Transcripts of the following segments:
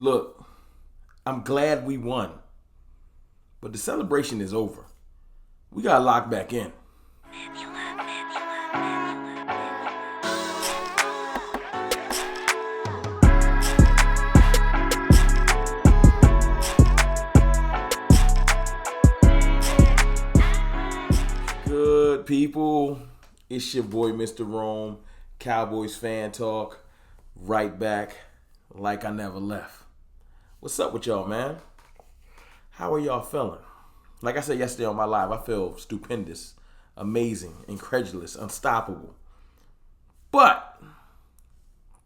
Look, I'm glad we won, but the celebration is over. We got to lock back in. Good people, it's your boy Mr. Rome, Cowboys fan talk, right back like I never left. What's up with y'all, man? How are y'all feeling? Like I said yesterday on my live, I feel stupendous, amazing, incredulous, unstoppable. But,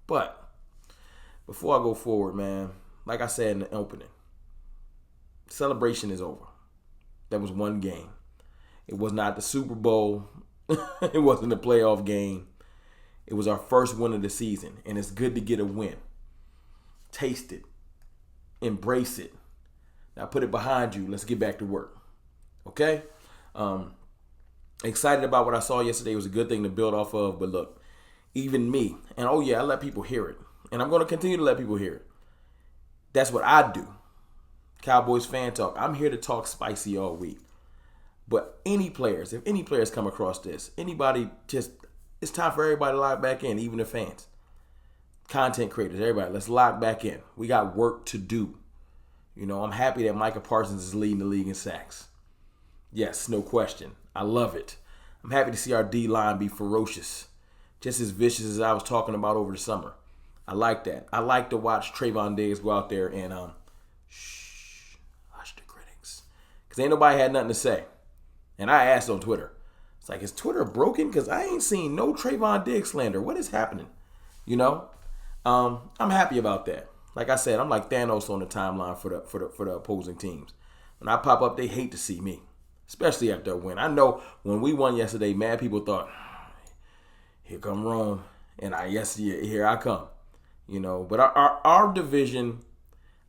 but, before I go forward, man, like I said in the opening, celebration is over. That was one game. It was not the Super Bowl. It wasn't a playoff game. It was our first win of the season, and it's good to get a win. Taste it. Embrace it. Now put it behind you. Let's get back to work. Okay? Excited about what I saw yesterday. It was a good thing to build off of, but look, even me, and oh yeah, I let people hear it. And I'm going to continue to let people hear it. That's what I do. Cowboys fan talk. I'm here to talk spicy all week. But if any players come across this, it's time for everybody to lock back in, even the fans. Content creators, everybody, let's lock back in. We got work to do. I'm happy that Micah Parsons is leading the league in sacks. Yes, no question. I love it. I'm happy to see our D-line be ferocious. Just as vicious as I was talking about over the summer. I like that. I like to watch Trayvon Diggs go out there and hush the critics. Because ain't nobody had nothing to say. And I asked on Twitter. It's like, is Twitter broken? Because I ain't seen no Trayvon Diggs slander. What is happening? I'm happy about that. Like I said, I'm like Thanos on the timeline for the opposing teams. When I pop up, they hate to see me, especially after a win. I know when we won yesterday, mad people thought, here come Rome, and here I come. But our division,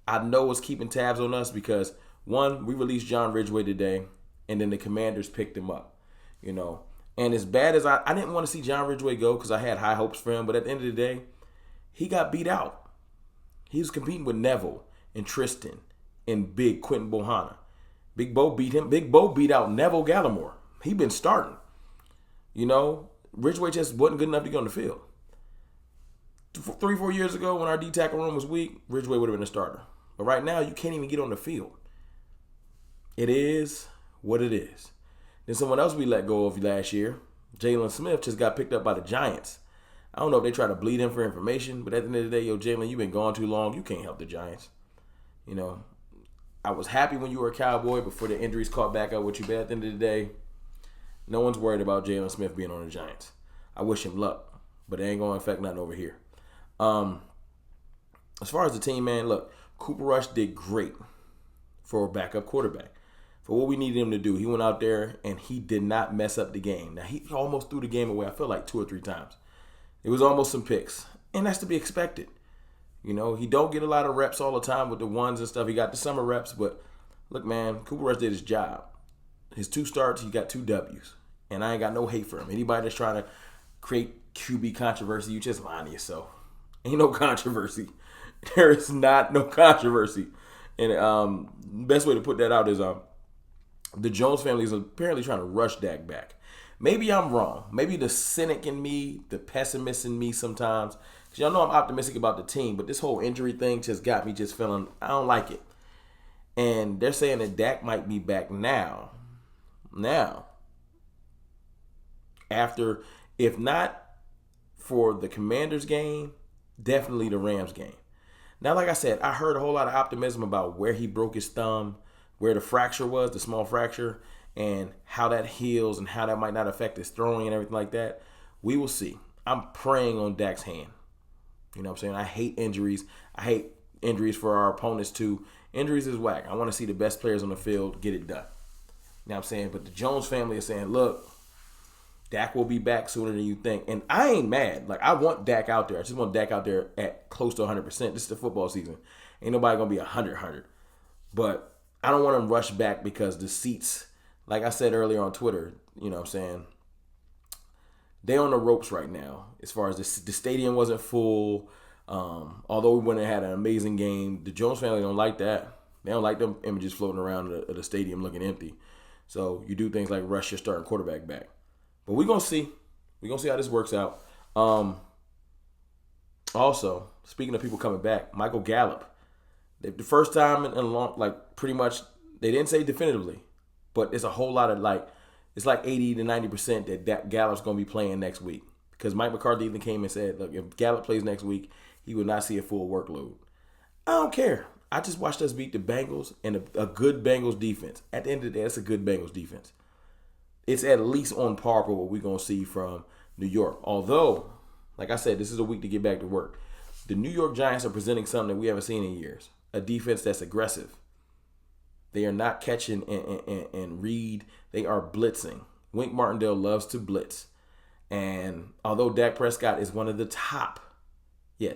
I know is keeping tabs on us because one, we released John Ridgeway today. And then the Commanders picked him up, And as bad as I didn't want to see John Ridgeway go because I had high hopes for him. But at the end of the day, he got beat out. He was competing with Neville and Tristan and Big Quentin Bohanna. Big Bo beat him. Big Bo beat out Neville Gallimore. He been starting. Ridgeway just wasn't good enough to get on the field. 3-4 years ago when our D-tackle room was weak, Ridgeway would have been a starter. But right now, you can't even get on the field. It is what it is. Then someone else we let go of last year, Jalen Smith, just got picked up by the Giants. I don't know if they try to bleed him for information, but at the end of the day, Jalen, you've been gone too long. You can't help the Giants. I was happy when you were a Cowboy before the injuries caught back up with you, but at the end of the day, no one's worried about Jalen Smith being on the Giants. I wish him luck, but it ain't going to affect nothing over here. As far as the team, man, look, Cooper Rush did great for a backup quarterback. For what we needed him to do, he went out there and he did not mess up the game. Now, he almost threw the game away, I feel like 2 or 3 times. It was almost some picks, and that's to be expected. He don't get a lot of reps all the time with the ones and stuff. He got the summer reps, but look, man, Cooper Rush did his job. His 2 starts, he got 2 W's, and I ain't got no hate for him. Anybody that's trying to create QB controversy, you just lying to yourself. Ain't no controversy. There is not no controversy. And the best way to put that out is the Jones family is apparently trying to rush Dak back. Maybe I'm wrong. Maybe the cynic in me, the pessimist in me sometimes. Because y'all know I'm optimistic about the team, but this whole injury thing just got me just feeling, I don't like it. And they're saying that Dak might be back now. After, if not for the Commanders game, definitely the Rams game. Now, like I said, I heard a whole lot of optimism about where he broke his thumb, where the fracture was, the small fracture, and how that heals and how that might not affect his throwing and everything like that. We will see. I'm praying on Dak's hand. You know what I'm saying? I hate injuries. I hate injuries for our opponents too. Injuries is whack. I want to see the best players on the field get it done. You know what I'm saying? But the Jones family is saying, look, Dak will be back sooner than you think. And I ain't mad. Like, I want Dak out there. I just want Dak out there at close to 100%. This is the football season. Ain't nobody going to be 100. But I don't want him rushed back because the seats, like I said earlier on Twitter, you know what I'm saying, they on the ropes right now. As far as the stadium wasn't full. Although we went and had an amazing game, the Jones family don't like that. They don't like them images floating around the stadium looking empty. So you do things like rush your starting quarterback back. But we're going to see. We're going to see how this works out. Also, speaking of people coming back, Michael Gallup. The first time in a long, pretty much, they didn't say definitively, but it's a whole lot of it's like 80 to 90% that Gallup's going to be playing next week. Because Mike McCarthy even came and said, look, if Gallup plays next week, he will not see a full workload. I don't care. I just watched us beat the Bengals and a good Bengals defense. At the end of the day, that's a good Bengals defense. It's at least on par with what we're going to see from New York. Although, like I said, this is a week to get back to work. The New York Giants are presenting something that we haven't seen in years. A defense that's aggressive. They are not catching and read. They are blitzing. Wink Martindale loves to blitz. And although Dak Prescott is one of the top 3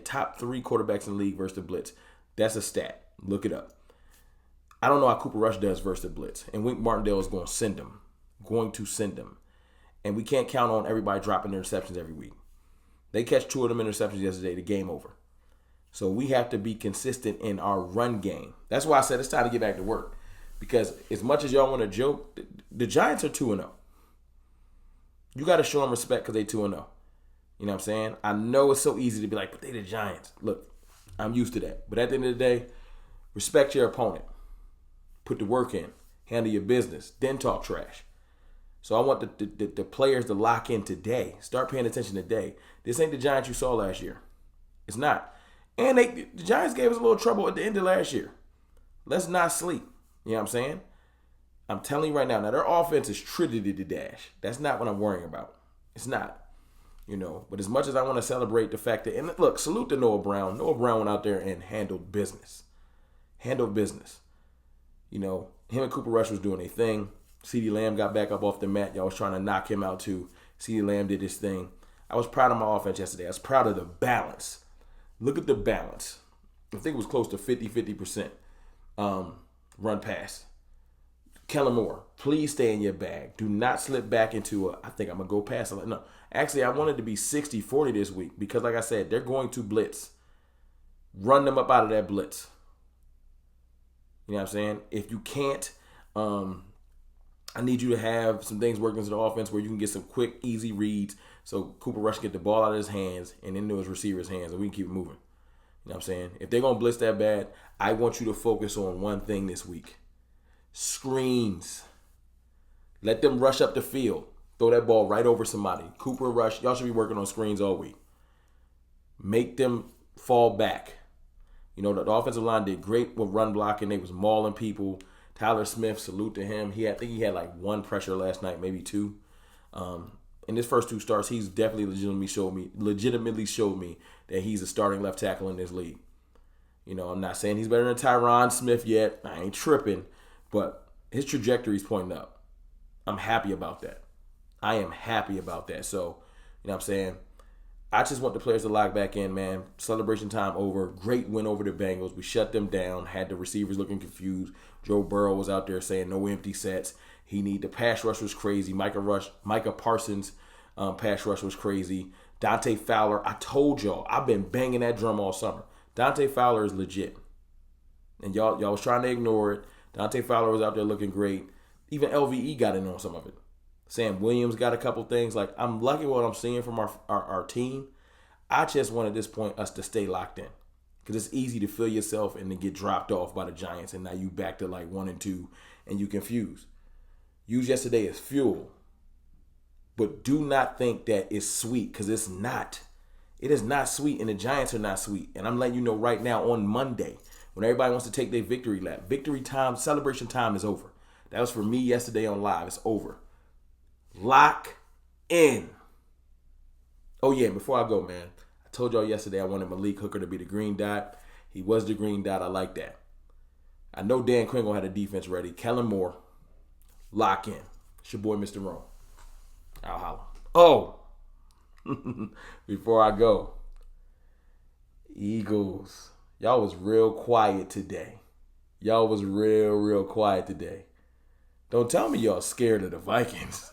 quarterbacks in the league versus the blitz, that's a stat. Look it up. I don't know how Cooper Rush does versus the blitz. And Wink Martindale is going to send him. And we can't count on everybody dropping interceptions every week. They catch 2 of them interceptions yesterday. The game over. So we have to be consistent in our run game. That's why I said it's time to get back to work. Because as much as y'all want to joke, the Giants are 2-0. You got to show them respect because they 2-0. You know what I'm saying? I know it's so easy to be like, but they the Giants. Look, I'm used to that. But at the end of the day, respect your opponent. Put the work in. Handle your business. Then talk trash. So I want the players to lock in today. Start paying attention today. This ain't the Giants you saw last year. It's not. And the Giants gave us a little trouble at the end of last year. Let's not sleep. You know what I'm saying? I'm telling you right now. Now, their offense is trinity to dash. That's not what I'm worrying about. It's not. But as much as I want to celebrate the fact that, and look, salute to Noah Brown. Noah Brown went out there and handled business. Him and Cooper Rush was doing their thing. CeeDee Lamb got back up off the mat. Y'all was trying to knock him out too. CeeDee Lamb did his thing. I was proud of my offense yesterday. I was proud of the balance. Look at the balance. I think it was close to 50% run pass. Kellen Moore, please stay in your bag. Do not slip back into I think I'm going to go pass. No, actually, I wanted to be 60-40 this week because, like I said, they're going to blitz. Run them up out of that blitz. You know what I'm saying? If you can't, I need you to have some things working into the offense where you can get some quick, easy reads so Cooper Rush can get the ball out of his hands and into his receiver's hands and we can keep it moving. You know what I'm saying? If they're going to blitz that bad, I want you to focus on one thing this week. Screens. Let them rush up the field. Throw that ball right over somebody. Cooper Rush, y'all should be working on screens all week. Make them fall back. The offensive line did great with run blocking. They was mauling people. Tyler Smith, salute to him. I think he had like 1 pressure last night, maybe 2. In his first 2 starts, he's definitely legitimately showed me that he's a starting left tackle in this league. I'm not saying he's better than Tyron Smith yet. I ain't tripping, but his trajectory is pointing up. I'm happy about that. I am happy about that. So, you know what I'm saying? I just want the players to lock back in, man. Celebration time over. Great win over the Bengals. We shut them down. Had the receivers looking confused. Joe Burrow was out there saying no empty sets. The pass rush was crazy. Micah Parsons pass rush was crazy. Dante Fowler, I told y'all, I've been banging that drum all summer. Dante Fowler is legit. And y'all was trying to ignore it. Dante Fowler was out there looking great. Even LVE got in on some of it. Sam Williams got a couple things. Like, I'm liking what I'm seeing from our team. I just want at this point us to stay locked in. Because it's easy to feel yourself and to get dropped off by the Giants. And now you back to like 1-2 and you confused. Use yesterday as fuel. But do not think that it's sweet because it's not. It is not sweet and the Giants are not sweet. And I'm letting you know right now on Monday when everybody wants to take their victory lap. Victory time, celebration time is over. That was for me yesterday on live. It's over. Lock in. Oh, yeah, before I go, man, I told y'all yesterday I wanted Malik Hooker to be the green dot. He was the green dot. I like that. I know Dan Quinn gonna have the defense ready. Kellen Moore, lock in. It's your boy, Mr. Rome. I'll holler. Oh, before I go, Eagles. Y'all was real quiet today. Y'all was real quiet today. Don't tell me y'all scared of the Vikings.